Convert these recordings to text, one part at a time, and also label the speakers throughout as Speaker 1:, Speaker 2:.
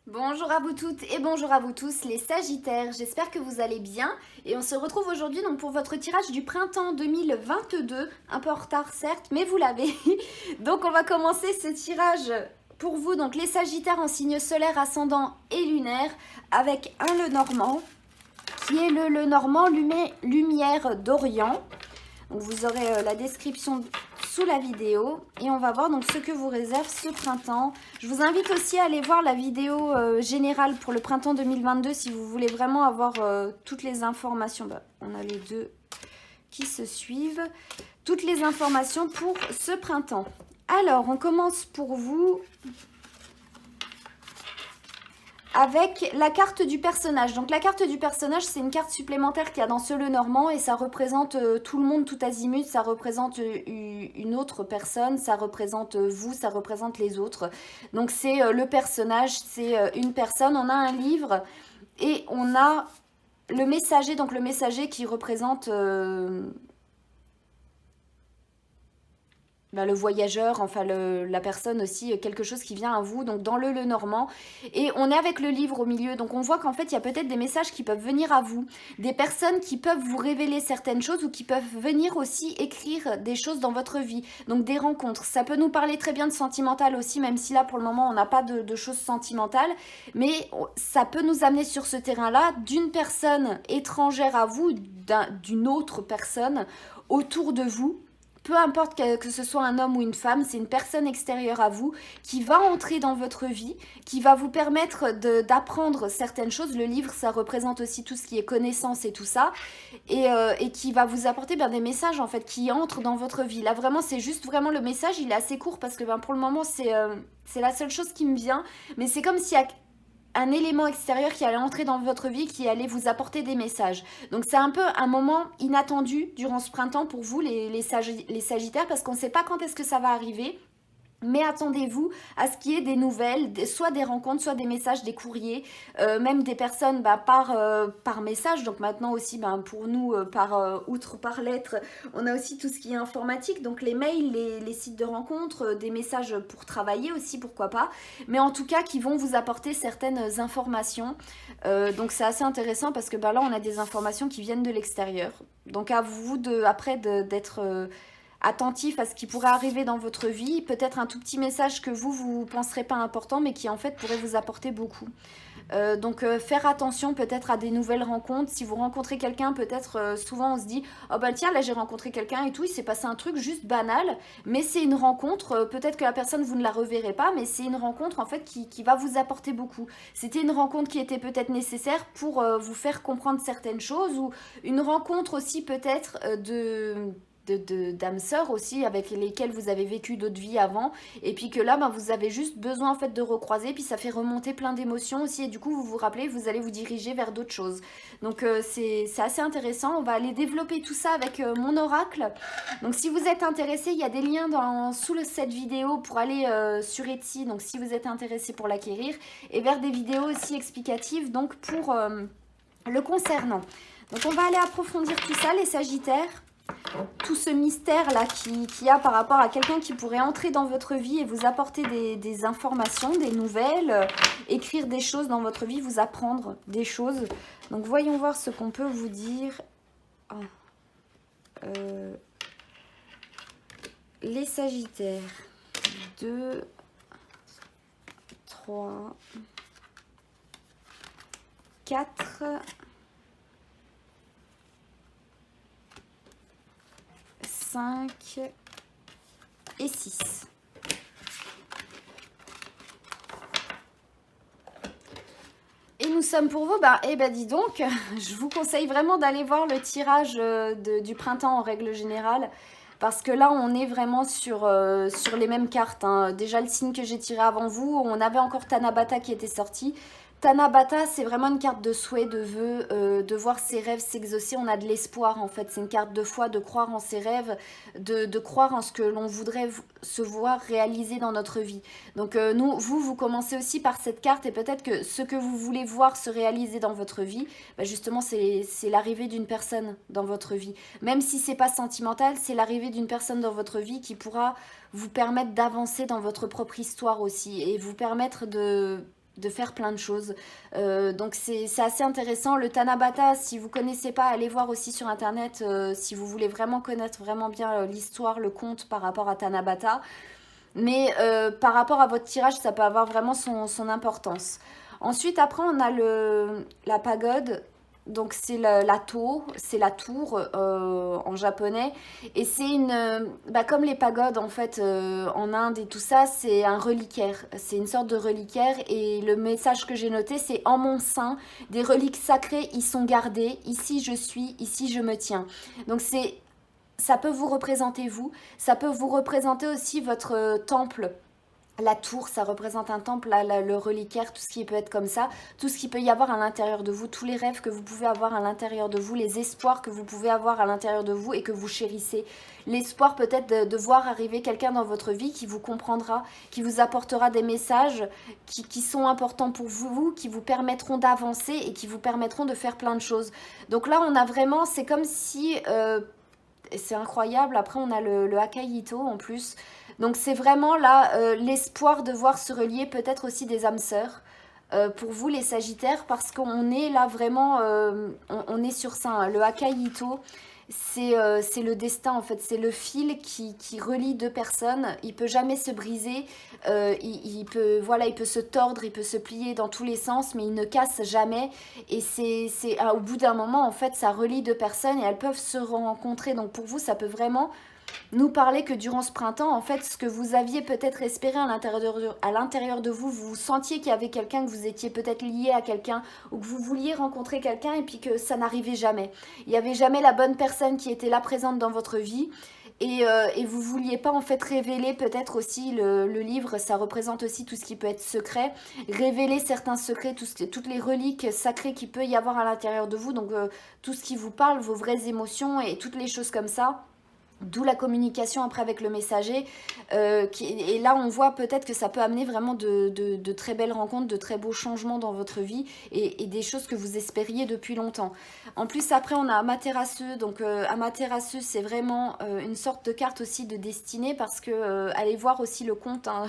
Speaker 1: Bonjour à vous toutes et bonjour à vous tous les Sagittaires, j'espère que vous allez bien et on se retrouve aujourd'hui donc pour votre tirage du printemps 2022, un peu en retard certes mais vous l'avez. Donc on va commencer ce tirage pour vous donc les Sagittaires en signe solaire, ascendant et lunaire avec un Lenormand qui est le Lenormand lumière d'Orient. Donc vous aurez la description sous la vidéo et on va voir donc ce que vous réserve ce printemps. Je vous invite aussi à aller voir la vidéo générale pour le printemps 2022 si vous voulez vraiment avoir toutes les informations. On a les deux qui se suivent. Toutes les informations pour ce printemps. Alors, on commence pour vous avec la carte du personnage. Donc la carte du personnage, c'est une carte supplémentaire qu'il y a dans ce Lenormand et ça représente tout le monde, tout azimut, ça représente une autre personne, ça représente vous, ça représente les autres. Donc c'est le personnage, c'est une personne, on a un livre et on a le messager, donc le messager qui représente le voyageur, enfin la personne aussi, quelque chose qui vient à vous, donc dans le Lenormand. Et on est avec le livre au milieu, donc on voit qu'en fait il y a peut-être des messages qui peuvent venir à vous, des personnes qui peuvent vous révéler certaines choses ou qui peuvent venir aussi écrire des choses dans votre vie, donc des rencontres. Ça peut nous parler très bien de sentimental aussi, même si là pour le moment on n'a pas de choses sentimentales, mais ça peut nous amener sur ce terrain-là d'une personne étrangère à vous, d'une autre personne autour de vous. Peu importe que ce soit un homme ou une femme, c'est une personne extérieure à vous qui va entrer dans votre vie, qui va vous permettre d'apprendre certaines choses. Le livre, ça représente aussi tout ce qui est connaissance et tout ça, et qui va vous apporter des messages en fait qui entrent dans votre vie. Là vraiment, c'est juste vraiment le message, il est assez court parce que pour le moment, c'est la seule chose qui me vient, mais c'est comme s'il y a un élément extérieur qui allait entrer dans votre vie, qui allait vous apporter des messages. Donc c'est un peu un moment inattendu durant ce printemps pour vous, les Sagittaires, parce qu'on ne sait pas quand est-ce que ça va arriver. Mais attendez-vous à ce qu'il y ait des nouvelles, soit des rencontres, soit des messages, des courriers, même des personnes par message. Donc maintenant aussi, pour nous, outre par lettre, on a aussi tout ce qui est informatique. Donc les mails, les sites de rencontres, des messages pour travailler aussi, pourquoi pas. Mais en tout cas, qui vont vous apporter certaines informations. Donc c'est assez intéressant parce que là, on a des informations qui viennent de l'extérieur. Donc à vous d'être attentif à ce qui pourrait arriver dans votre vie, peut-être un tout petit message que vous penserez pas important, mais qui en fait pourrait vous apporter beaucoup. Donc faire attention peut-être à des nouvelles rencontres. Si vous rencontrez quelqu'un, peut-être souvent on se dit oh tiens là j'ai rencontré quelqu'un et tout, il s'est passé un truc juste banal, mais c'est une rencontre, peut-être que la personne vous ne la reverrez pas, mais c'est une rencontre en fait qui va vous apporter beaucoup. C'était une rencontre qui était peut-être nécessaire pour vous faire comprendre certaines choses, ou une rencontre aussi peut-être d'âmes sœurs aussi avec lesquelles vous avez vécu d'autres vies avant, et puis que là vous avez juste besoin en fait de recroiser, puis ça fait remonter plein d'émotions aussi, et du coup vous vous rappelez, vous allez vous diriger vers d'autres choses. Donc c'est assez intéressant. On va aller développer tout ça avec mon oracle. Donc si vous êtes intéressé, il y a des liens sous cette vidéo pour aller sur Etsy, donc si vous êtes intéressé pour l'acquérir, et vers des vidéos aussi explicatives donc pour le concernant. Donc on va aller approfondir tout ça les Sagittaires, tout ce mystère-là qu'il y a par rapport à quelqu'un qui pourrait entrer dans votre vie et vous apporter des informations, des nouvelles, écrire des choses dans votre vie, vous apprendre des choses. Donc voyons voir ce qu'on peut vous dire. Les Sagittaires. 2, 3, 4... 5 et 6. Et nous sommes pour vous, dis donc, je vous conseille vraiment d'aller voir le tirage du printemps en règle générale, parce que là on est vraiment sur les mêmes cartes, hein. Déjà le signe que j'ai tiré avant vous, on avait encore Tanabata qui était sorti. Tanabata, c'est vraiment une carte de souhait, de vœu, de voir ses rêves s'exaucer. On a de l'espoir en fait, c'est une carte de foi, de croire en ses rêves, de croire en ce que l'on voudrait se voir réaliser dans notre vie. Donc vous commencez aussi par cette carte, et peut-être que ce que vous voulez voir se réaliser dans votre vie, justement c'est l'arrivée d'une personne dans votre vie. Même si c'est pas sentimental, c'est l'arrivée d'une personne dans votre vie qui pourra vous permettre d'avancer dans votre propre histoire aussi, et vous permettre de faire plein de choses. Donc c'est assez intéressant. Le Tanabata, si vous connaissez pas, allez voir aussi sur internet si vous voulez vraiment connaître vraiment bien l'histoire, le conte par rapport à Tanabata. Mais par rapport à votre tirage, ça peut avoir vraiment son importance. Ensuite, après, on a la pagode. Donc c'est la tour, c'est la tour en japonais. Et c'est comme les pagodes en fait en Inde et tout ça, c'est un reliquaire. C'est une sorte de reliquaire. Et le message que j'ai noté, c'est en mon sein, des reliques sacrées y sont gardées. Ici je suis, ici je me tiens. Donc ça peut vous représenter vous, ça peut vous représenter aussi votre temple. La tour, ça représente un temple, le reliquaire, tout ce qui peut être comme ça, tout ce qui peut y avoir à l'intérieur de vous, tous les rêves que vous pouvez avoir à l'intérieur de vous, les espoirs que vous pouvez avoir à l'intérieur de vous et que vous chérissez. L'espoir peut-être de voir arriver quelqu'un dans votre vie qui vous comprendra, qui vous apportera des messages qui sont importants pour vous, qui vous permettront d'avancer et qui vous permettront de faire plein de choses. Donc là, on a vraiment, c'est comme si... c'est incroyable, après on a le Akahito en plus. Donc c'est vraiment là l'espoir de voir se relier peut-être aussi des âmes sœurs pour vous les Sagittaires, parce qu'on est là vraiment, on est sur ça, hein. Le Akahito, c'est le destin en fait, c'est le fil qui relie deux personnes. Il peut jamais se briser, il peut, voilà, il peut se tordre, il peut se plier dans tous les sens, mais il ne casse jamais. Et au bout d'un moment en fait, ça relie deux personnes et elles peuvent se rencontrer. Donc pour vous, ça peut vraiment nous parler que durant ce printemps, en fait, ce que vous aviez peut-être espéré à l'intérieur de vous, vous sentiez qu'il y avait quelqu'un, que vous étiez peut-être lié à quelqu'un, ou que vous vouliez rencontrer quelqu'un et puis que ça n'arrivait jamais. Il n'y avait jamais la bonne personne qui était là présente dans votre vie. Et vous vouliez pas en fait révéler peut-être aussi le livre, ça représente aussi tout ce qui peut être secret, révéler certains secrets, toutes les reliques sacrées qu'il peut y avoir à l'intérieur de vous, donc tout ce qui vous parle, vos vraies émotions et toutes les choses comme ça. D'où la communication après avec le messager. Et là, on voit peut-être que ça peut amener vraiment de très belles rencontres, de très beaux changements dans votre vie et des choses que vous espériez depuis longtemps. En plus, après, on a Amaterasu. Donc, Amaterasu, c'est vraiment une sorte de carte aussi de destinée parce que allez voir aussi le compte hein,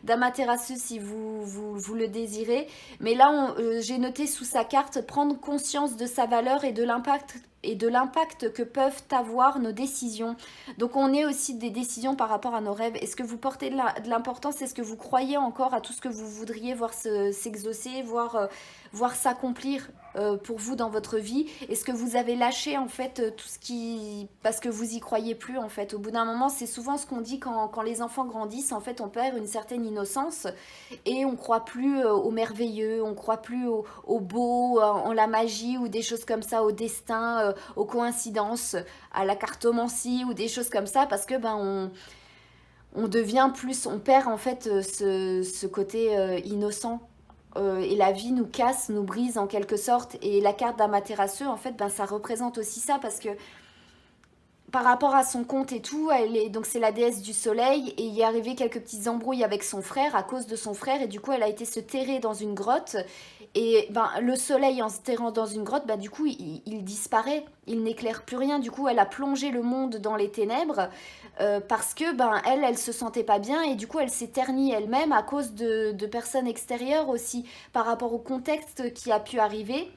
Speaker 1: d'Amaterasu si vous le désirez. Mais là, j'ai noté sous sa carte prendre conscience de sa valeur et de l'impact que peuvent avoir nos décisions. Donc on est aussi des décisions par rapport à nos rêves. Est-ce que vous portez de l'importance? Est-ce que vous croyez encore à tout ce que vous voudriez voir s'exaucer, voir s'accomplir pour vous dans votre vie? Est-ce que vous avez lâché en fait tout ce qui... parce que vous y croyez plus en fait? Au bout d'un moment, c'est souvent ce qu'on dit quand les enfants grandissent. En fait, on perd une certaine innocence et on croit plus au merveilleux, on croit plus au beau, en la magie ou des choses comme ça, au destin, aux coïncidences, à la cartomancie ou des choses comme ça parce que on devient plus, on perd en fait ce côté innocent. Et la vie nous casse, nous brise en quelque sorte. Et la carte d'Amaterasu, en fait, ça représente aussi ça parce que par rapport à son compte et tout, donc c'est la déesse du soleil et il y est arrivé quelques petites embrouilles avec son frère à cause de son frère et du coup elle a été se terrer dans une grotte et le soleil en se terrant dans une grotte, du coup il disparaît, il n'éclaire plus rien, du coup elle a plongé le monde dans les ténèbres parce que elle se sentait pas bien et du coup elle s'est ternie elle-même à cause de personnes extérieures aussi par rapport au contexte qui a pu arriver.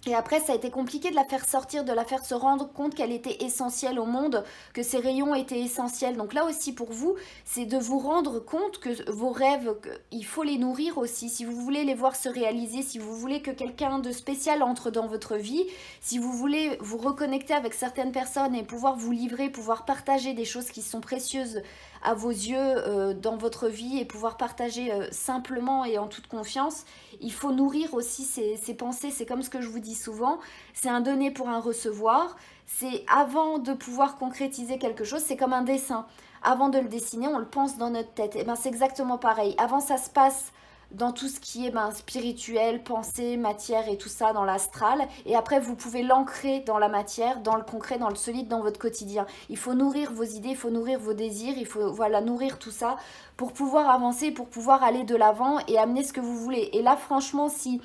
Speaker 1: Et après, ça a été compliqué de la faire sortir, de la faire se rendre compte qu'elle était essentielle au monde, que ses rayons étaient essentiels. Donc là aussi pour vous, c'est de vous rendre compte que vos rêves, il faut les nourrir aussi. Si vous voulez les voir se réaliser, si vous voulez que quelqu'un de spécial entre dans votre vie, si vous voulez vous reconnecter avec certaines personnes et pouvoir vous livrer, pouvoir partager des choses qui sont précieuses à vos yeux dans votre vie et pouvoir partager simplement et en toute confiance, il faut nourrir aussi ces pensées. C'est comme ce que je vous dis souvent, c'est un donner pour un recevoir. C'est avant de pouvoir concrétiser quelque chose, c'est comme un dessin. Avant de le dessiner, on le pense dans notre tête. Et c'est exactement pareil. Avant, ça se passe dans tout ce qui est spirituel, pensée, matière et tout ça dans l'astral. Et après, vous pouvez l'ancrer dans la matière, dans le concret, dans le solide, dans votre quotidien. Il faut nourrir vos idées, il faut nourrir vos désirs, il faut nourrir tout ça pour pouvoir avancer, pour pouvoir aller de l'avant et amener ce que vous voulez. Et là, franchement, si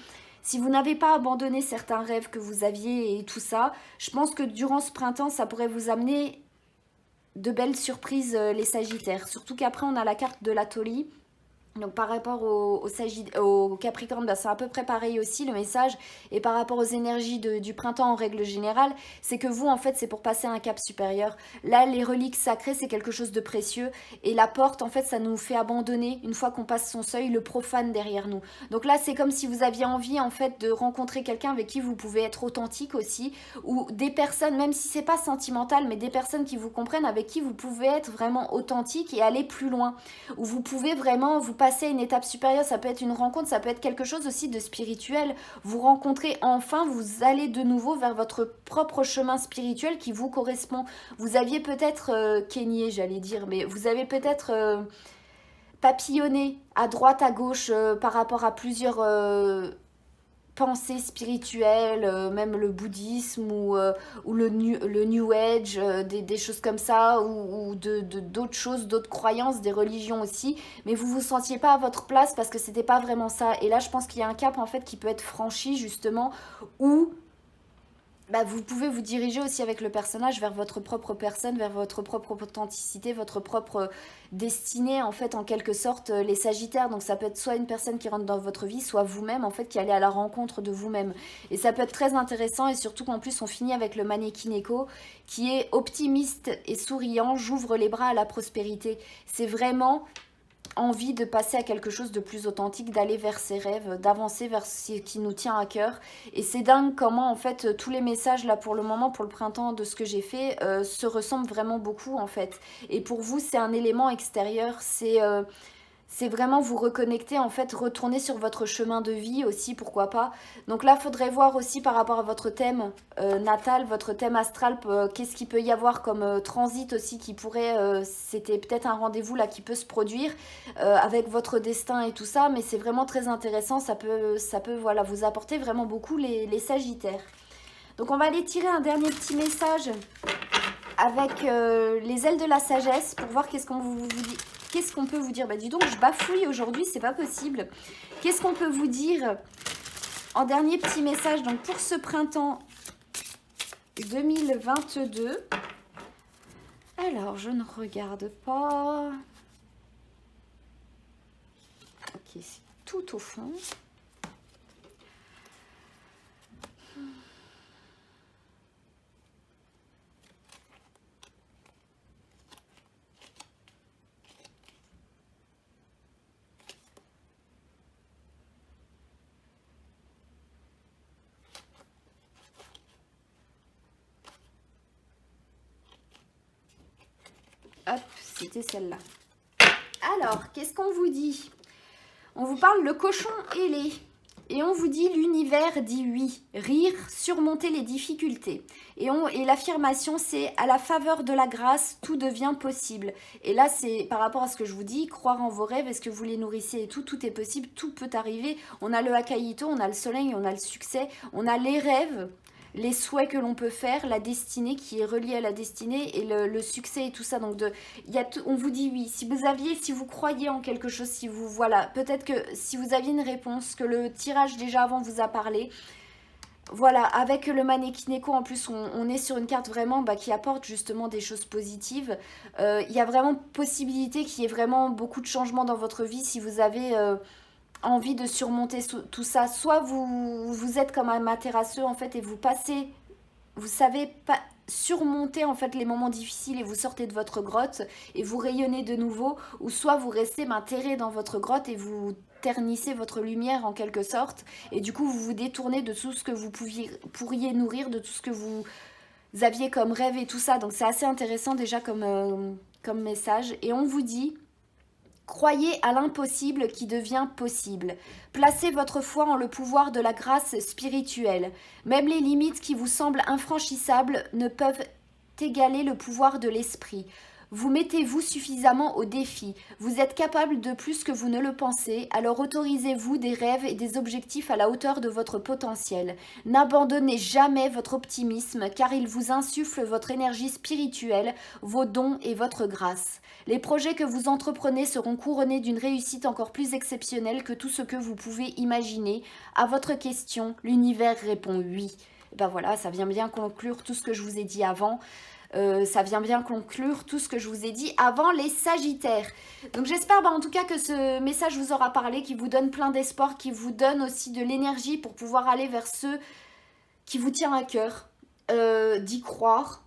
Speaker 1: vous n'avez pas abandonné certains rêves que vous aviez et tout ça, je pense que durant ce printemps, ça pourrait vous amener de belles surprises, les Sagittaires. Surtout qu'après, on a la carte de la Toli. Donc par rapport au Capricorne, bah, c'est à peu près pareil aussi le message. Et par rapport aux énergies du printemps en règle générale, c'est que vous en fait c'est pour passer à un cap supérieur. Là les reliques sacrées c'est quelque chose de précieux. Et la porte en fait ça nous fait abandonner une fois qu'on passe son seuil le profane derrière nous. Donc là c'est comme si vous aviez envie en fait de rencontrer quelqu'un avec qui vous pouvez être authentique aussi. Ou des personnes, même si c'est pas sentimental, mais des personnes qui vous comprennent, avec qui vous pouvez être vraiment authentique et aller plus loin. Où vous pouvez vraiment vous passer à une étape supérieure. Ça peut être une rencontre, ça peut être quelque chose aussi de spirituel. Vous rencontrez enfin, vous allez de nouveau vers votre propre chemin spirituel qui vous correspond. Vous aviez peut-être Kenyé, j'allais dire, mais vous avez peut-être papillonné à droite, à gauche par rapport à plusieurs pensées spirituelles, même le bouddhisme ou le New Age, des choses comme ça, ou d'autres choses, d'autres croyances, des religions aussi, mais vous vous sentiez pas à votre place parce que c'était pas vraiment ça. Et là, je pense qu'il y a un cap en fait qui peut être franchi justement, où bah, vous pouvez vous diriger aussi avec le personnage vers votre propre personne, vers votre propre authenticité, votre propre destinée en fait en quelque sorte les Sagittaires. Donc ça peut être soit une personne qui rentre dans votre vie, soit vous-même en fait qui allez à la rencontre de vous-même. Et ça peut être très intéressant et surtout qu'en plus on finit avec le mannequin écho qui est optimiste et souriant, j'ouvre les bras à la prospérité. C'est vraiment envie de passer à quelque chose de plus authentique, d'aller vers ses rêves, d'avancer vers ce qui nous tient à cœur. Et c'est dingue comment en fait tous les messages là pour le moment, pour le printemps de ce que j'ai fait, se ressemblent vraiment beaucoup en fait. Et pour vous c'est un élément extérieur, c'est vraiment vous reconnecter, en fait, retourner sur votre chemin de vie aussi, pourquoi pas. Donc là, il faudrait voir aussi par rapport à votre thème natal, votre thème astral, qu'est-ce qu'il peut y avoir comme transit aussi qui pourrait, c'était peut-être un rendez-vous là qui peut se produire avec votre destin et tout ça, mais c'est vraiment très intéressant, ça peut voilà, vous apporter vraiment beaucoup les Sagittaires. Donc on va aller tirer un dernier petit message avec les ailes de la sagesse pour voir qu'est-ce qu'on vous dit. Qu'est-ce qu'on peut vous dire? Bah dis donc, je bafouille aujourd'hui, c'est pas possible. Qu'est-ce qu'on peut vous dire en dernier petit message donc pour ce printemps 2022? Alors, je ne regarde pas. Ok, c'est tout au fond. Hop, c'était celle-là. Alors, qu'est-ce qu'on vous dit? On vous parle le cochon ailé. Et on vous dit l'univers dit oui. Rire, surmonter les difficultés. Et l'affirmation c'est à la faveur de la grâce, tout devient possible. Et là c'est par rapport à ce que je vous dis, croire en vos rêves, est-ce que vous les nourrissez et tout est possible, tout peut arriver. On a le Akaito, on a le soleil, on a le succès, on a les rêves, les souhaits que l'on peut faire, la destinée qui est reliée à la destinée et le succès et tout ça. Donc on vous dit oui. Si vous croyez en quelque chose, si vous voilà, peut-être que si vous aviez une réponse, que le tirage déjà avant vous a parlé. Voilà, avec le mannequin écho, en plus, on est sur une carte vraiment qui apporte justement des choses positives. Il y a vraiment possibilité qu'il y ait vraiment beaucoup de changements dans votre vie si vous avez envie de surmonter tout ça. Soit vous êtes comme un materasseux en fait et vous passez, vous savez pas surmonter en fait les moments difficiles et vous sortez de votre grotte et vous rayonnez de nouveau, ou soit vous restez terré dans votre grotte et vous ternissez votre lumière en quelque sorte et du coup vous vous détournez de tout ce que vous pourriez nourrir, de tout ce que vous aviez comme rêve et tout ça. Donc c'est assez intéressant déjà comme message. Et on vous dit: croyez à l'impossible qui devient possible. Placez votre foi en le pouvoir de la grâce spirituelle. Même les limites qui vous semblent infranchissables ne peuvent égaler le pouvoir de l'esprit. Vous mettez-vous suffisamment au défi. Vous êtes capable de plus que vous ne le pensez, alors autorisez-vous des rêves et des objectifs à la hauteur de votre potentiel. N'abandonnez jamais votre optimisme, car il vous insuffle votre énergie spirituelle, vos dons et votre grâce. Les projets que vous entreprenez seront couronnés d'une réussite encore plus exceptionnelle que tout ce que vous pouvez imaginer. À votre question, l'univers répond oui. Et ben voilà, ça vient bien conclure tout ce que je vous ai dit avant. Ça vient bien conclure tout ce que je vous ai dit avant les Sagittaires. Donc j'espère en tout cas que ce message vous aura parlé, qui vous donne plein d'espoir, qui vous donne aussi de l'énergie pour pouvoir aller vers ceux qui vous tient à cœur, d'y croire.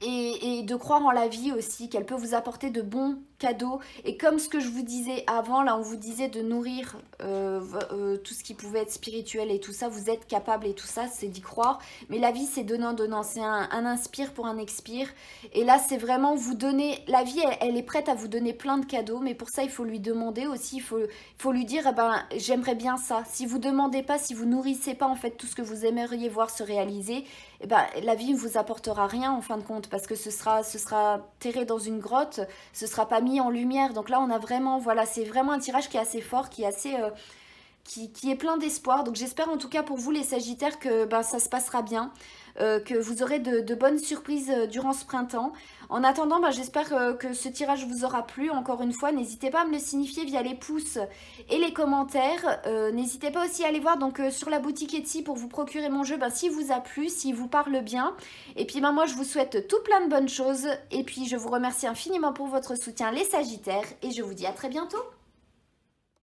Speaker 1: Et de croire en la vie aussi, qu'elle peut vous apporter de bons cadeaux. Et comme ce que je vous disais avant, là on vous disait de nourrir tout ce qui pouvait être spirituel et tout ça, vous êtes capable et tout ça, c'est d'y croire. Mais la vie c'est donnant-donnant, c'est un inspire pour un expire. Et là c'est vraiment vous donner, la vie elle est prête à vous donner plein de cadeaux, mais pour ça il faut lui demander aussi, il faut lui dire, eh ben, j'aimerais bien ça. Si vous demandez pas, si vous nourrissez pas en fait tout ce que vous aimeriez voir se réaliser, eh ben, la vie ne vous apportera rien en fin de compte, parce que ce sera terré dans une grotte, ce sera pas mis en lumière. Donc là on a vraiment, voilà, c'est vraiment un tirage qui est assez fort, qui est assez qui est plein d'espoir. Donc j'espère en tout cas pour vous les Sagittaires que ça se passera bien, que vous aurez de bonnes surprises durant ce printemps. En attendant, j'espère que ce tirage vous aura plu. Encore une fois, n'hésitez pas à me le signifier via les pouces et les commentaires. N'hésitez pas aussi à aller voir sur la boutique Etsy pour vous procurer mon jeu, s'il vous a plu, s'il vous parle bien. Et puis moi je vous souhaite tout plein de bonnes choses. Et puis je vous remercie infiniment pour votre soutien les Sagittaires. Et je vous dis à très bientôt.